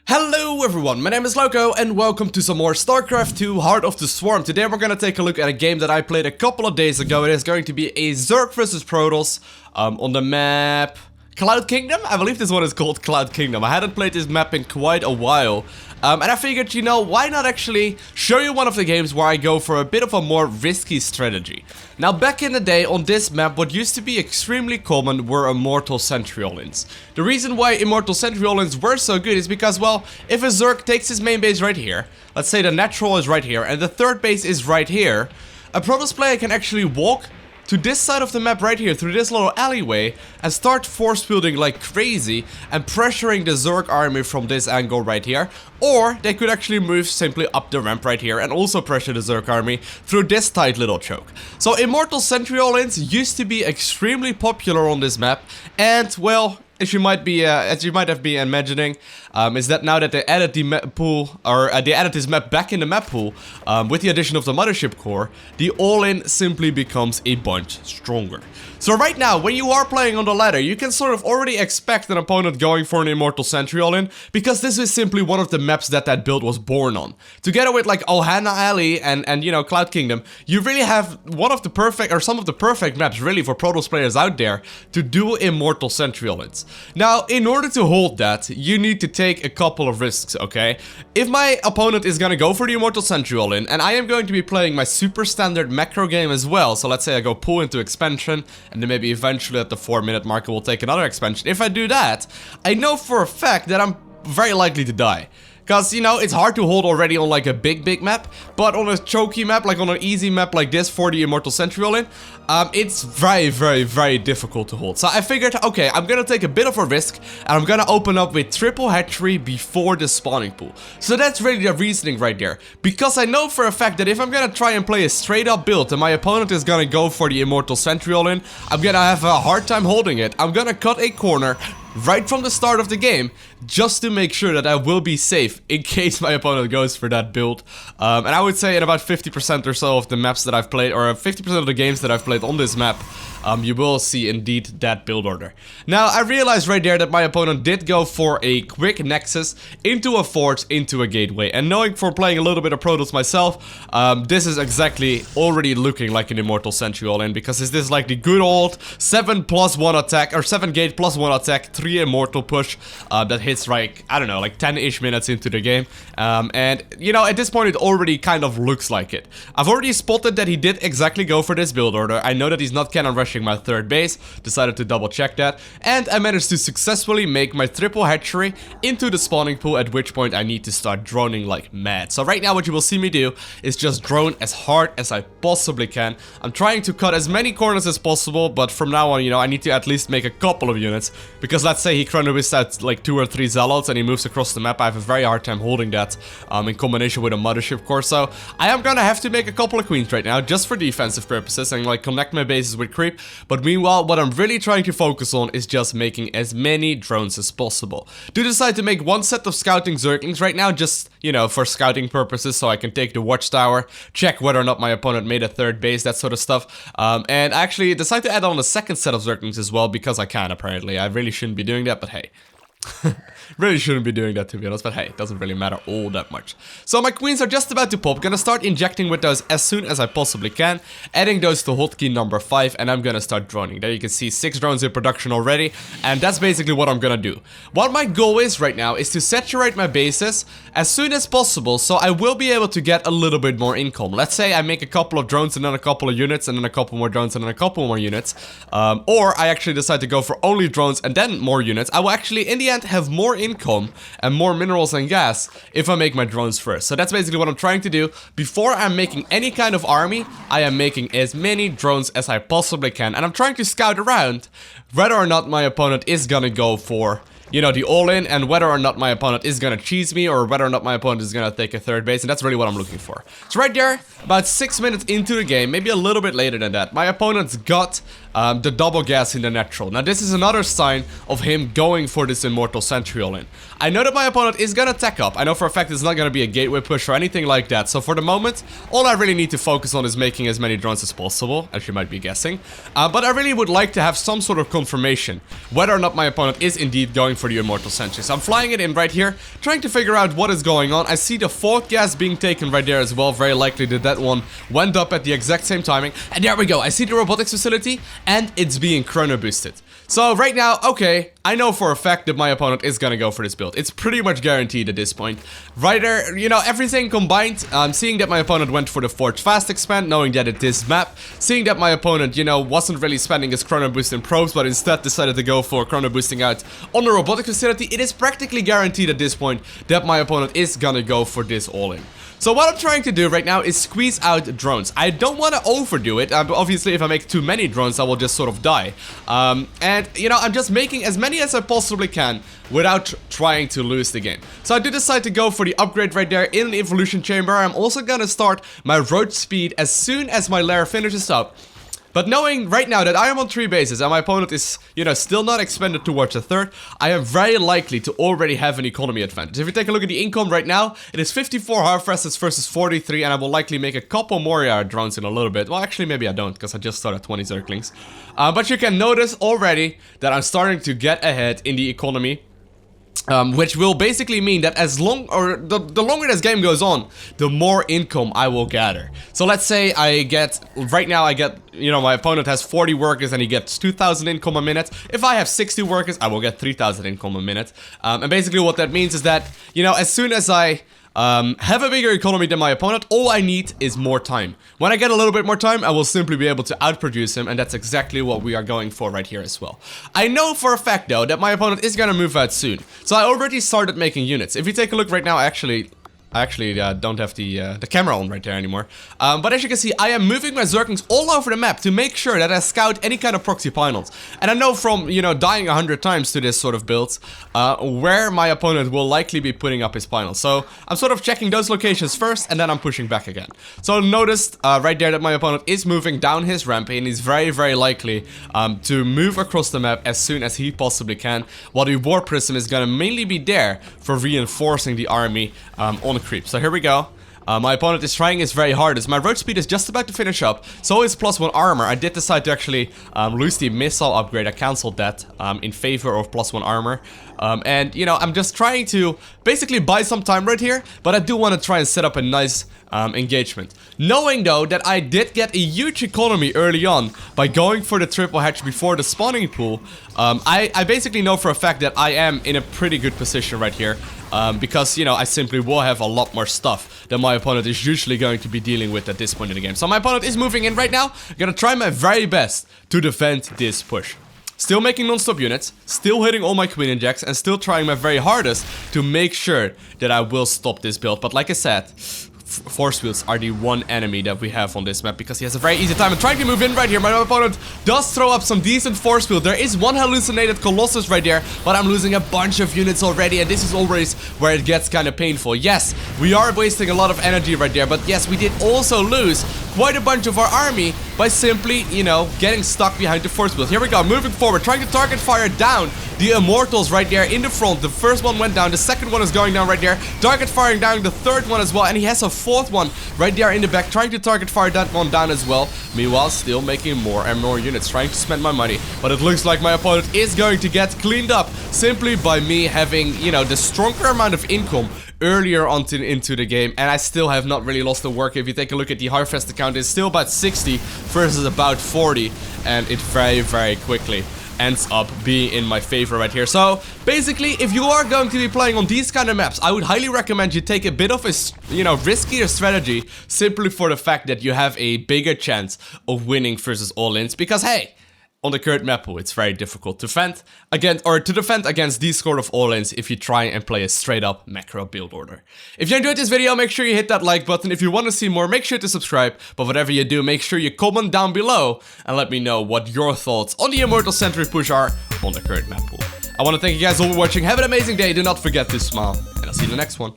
Hello everyone, my name is Lowko and welcome to some more StarCraft 2 Heart of the Swarm. Today we're gonna take a look at a game that I played a couple of days ago. It is going to be a Zerg versus Protoss on the map Cloud Kingdom? I believe this one is called Cloud Kingdom. I hadn't played this map in quite a while. And I figured, you know, why not actually show you one of the games where I go for a bit of a more risky strategy. Now, back in the day, on this map, what used to be extremely common were Immortal Centuriolins. The reason why Immortal Centuriolins were so good is because, well, if a Zerg takes his main base right here, let's say the natural is right here, and the third base is right here, a Protoss player can actually walk to this side of the map right here, through this little alleyway, and start force fielding like crazy and pressuring the Zerg army from this angle right here. Or they could actually move simply up the ramp right here and also pressure the Zerg army through this tight little choke. So Immortal Centuriolins used to be extremely popular on this map, and well, as you might have been imagining, is that now that they added the map pool, or they added this map back in the map pool, with the addition of the Mothership Core, the all-in simply becomes a bunch stronger. So right now, when you are playing on the ladder, you can sort of already expect an opponent going for an Immortal Centuriolin, because this is simply one of the maps that build was born on. Together with like Ohana Alley and you know, Cloud Kingdom, you really have one of the perfect, or some of the perfect maps really for Protoss players out there to do Immortal Centuriolins. Now, in order to hold that, you need to take a couple of risks, okay? If my opponent is gonna go for the Immortal Centuriolin, and I am going to be playing my super standard macro game as well, so let's say I go pull into expansion, and then maybe eventually at the 4-minute marker we'll take another expansion. If I do that, I know for a fact that I'm very likely to die. Because, you know, it's hard to hold already on like a big map, but on a choky map, like on an easy map like this for the Immortal Centuriolin, it's very difficult to hold. So I figured, okay, I'm gonna take a bit of a risk, and I'm gonna open up with triple hatchery before the spawning pool. So that's really the reasoning right there. Because I know for a fact that if I'm gonna try and play a straight up build and my opponent is gonna go for the Immortal Centuriolin, I'm gonna have a hard time holding it. I'm gonna cut a corner right from the start of the game, just to make sure that I will be safe in case my opponent goes for that build. And I would say in about 50% or so of the maps that I've played, or 50% of the games that I've played on this map, you will see indeed that build order. Now, I realized right there that my opponent did go for a quick nexus into a fort, into a gateway. And knowing for playing a little bit of Protoss myself, this is exactly already looking like an Immortal Centuriolin, because is this like the good old 7+1 attack, or 7 gate plus 1 attack, 3 immortal push that hits like, I don't know, like 10-ish minutes into the game. And, you know, at this point it already kind of looks like it. I've already spotted that he did exactly go for this build order. I know that he's not cannon rushing my third base, decided to double check that, and I managed to successfully make my triple hatchery into the spawning pool, at which point I need to start droning like mad. So right now what you will see me do is just drone as hard as I possibly can. I'm trying to cut as many corners as possible, but from now on, you know, I need to at least make a couple of units, because let's say he chrono whiffs out like 2 or 3 zealots and he moves across the map. I have a very hard time holding that in combination with a Mothership Core. So I am gonna have to make a couple of queens right now, just for defensive purposes, and like connect my bases with creep. But meanwhile, what I'm really trying to focus on is just making as many drones as possible. Do decide to make one set of scouting Zerglings right now, just, you know, for scouting purposes, so I can take the watchtower, check whether or not my opponent made a third base, that sort of stuff. And actually decide to add on a second set of Zerglings as well, because I can apparently. I really shouldn't be doing that, but hey. Really shouldn't be doing that, to be honest, but hey, it doesn't really matter all that much. So my queens are just about to pop. Gonna start injecting with those as soon as I possibly can, adding those to hotkey number 5, and I'm gonna start droning. There you can see 6 drones in production already, and that's basically what I'm gonna do. What my goal is right now is to saturate my bases as soon as possible, so I will be able to get a little bit more income. Let's say I make a couple of drones and then a couple of units, and then a couple more drones and then a couple more units, or I actually decide to go for only drones and then more units. I will actually in the end have more income and more minerals and gas if I make my drones first. So that's basically what I'm trying to do. Before I'm making any kind of army, I am making as many drones as I possibly can, and I'm trying to scout around whether or not my opponent is gonna go for, you know, the all-in, and whether or not my opponent is gonna cheese me, or whether or not my opponent is gonna take a third base, and that's really what I'm looking for. So right there, about 6 minutes into the game, maybe a little bit later than that, my opponent's got the double gas in the natural. Now this is another sign of him going for this Immortal Sentry all-in. I know that my opponent is gonna tech up. I know for a fact it's not gonna be a gateway push or anything like that. So for the moment, all I really need to focus on is making as many drones as possible, as you might be guessing. But I really would like to have some sort of confirmation whether or not my opponent is indeed going for the Immortal Sentry. So I'm flying it in right here, trying to figure out what is going on. I see the fourth gas being taken right there as well. Very likely that one went up at the exact same timing. And there we go. I see the robotics facility and it's being chrono boosted. So right now, okay, I know for a fact that my opponent is gonna go for this build. It's pretty much guaranteed at this point. Right there, you know, everything combined, seeing that my opponent went for the Forge Fast expand, knowing that it is map, seeing that my opponent, you know, wasn't really spending his chrono boost in probes, but instead decided to go for chrono boosting out on the robotic facility, it is practically guaranteed at this point that my opponent is gonna go for this all-in. So what I'm trying to do right now is squeeze out drones. I don't want to overdo it. Obviously, if I make too many drones, I will just sort of die. And, you know, I'm just making as many as I possibly can without trying to lose the game. So I did decide to go for the upgrade right there in the evolution chamber. I'm also going to start my road speed as soon as my lair finishes up. But knowing right now that I am on 3 bases and my opponent is, you know, still not expanded towards a third, I am very likely to already have an economy advantage. If you take a look at the income right now, it is 54 Harvests versus 43, and I will likely make a couple more drones in a little bit. Well, actually, maybe I don't, because I just started 20 Zerglings. But you can notice already that I'm starting to get ahead in the economy. Which will basically mean that as long, or the longer this game goes on, the more income I will gather. So let's say I get, right now I get, you know, my opponent has 40 workers and he gets 2,000 income a minute. If I have 60 workers, I will get 3,000 income a minute. And basically what that means is that, you know, as soon as I have a bigger economy than my opponent, all I need is more time. When I get a little bit more time, I will simply be able to outproduce him, and that's exactly what we are going for right here as well. I know for a fact though that my opponent is gonna move out soon, so I already started making units. If you take a look right now, I actually don't have the camera on right there anymore. But as you can see, I am moving my Zerglings all over the map to make sure that I scout any kind of proxy panels. And I know from, you know, dying 100 times to this sort of build, where my opponent will likely be putting up his panels. So I'm sort of checking those locations first, and then I'm pushing back again. So noticed right there that my opponent is moving down his ramp, and he's very, very likely to move across the map as soon as he possibly can, while the War Prism is gonna mainly be there for reinforcing the army on creep. So here we go. My opponent is trying his very hardest. My road speed is just about to finish up, so is +1 armor. I did decide to actually lose the missile upgrade. I cancelled that in favor of +1 armor. And, you know, I'm just trying to basically buy some time right here, but I do want to try and set up a nice engagement. Knowing, though, that I did get a huge economy early on by going for the triple hatch before the spawning pool, I basically know for a fact that I am in a pretty good position right here. Because, you know, I simply will have a lot more stuff than my opponent is usually going to be dealing with at this point in the game. So my opponent is moving in right now. I'm gonna try my very best to defend this push. Still making non-stop units, still hitting all my queen injects, and still trying my very hardest to make sure that I will stop this build. But like I said, force fields are the one enemy that we have on this map, because he has a very easy time. I'm trying to move in right here. My opponent does throw up some decent force field. There is one hallucinated Colossus right there, but I'm losing a bunch of units already, and this is always where it gets kind of painful. Yes, we are wasting a lot of energy right there, but yes, we did also lose quite a bunch of our army by simply, you know, getting stuck behind the force field. Here we go, moving forward, trying to target fire down the Immortals right there in the front. The first one went down, the second one is going down right there. Target firing down the third one as well, and he has a fourth one right there in the back, trying to target fire that one down as well. Meanwhile, still making more and more units, trying to spend my money. But it looks like my opponent is going to get cleaned up simply by me having, you know, the stronger amount of income earlier on into the game, and I still have not really lost the work. If you take a look at the Harvest account, it's still about 60 versus about 40, and it very, very quickly ends up being in my favor right here. So basically, if you are going to be playing on these kind of maps, I would highly recommend you take a bit of a, you know, riskier strategy, simply for the fact that you have a bigger chance of winning versus all-ins, because hey, on the current map pool, it's very difficult to defend against these sort of all-ins if you try and play a straight up macro build order. If you enjoyed this video, make sure you hit that like button. If you want to see more, make sure to subscribe. But whatever you do, make sure you comment down below and let me know what your thoughts on the Immortal Sentry push are on the current map pool. I want to thank you guys all for watching. Have an amazing day. Do not forget to smile, and I'll see you in the next one.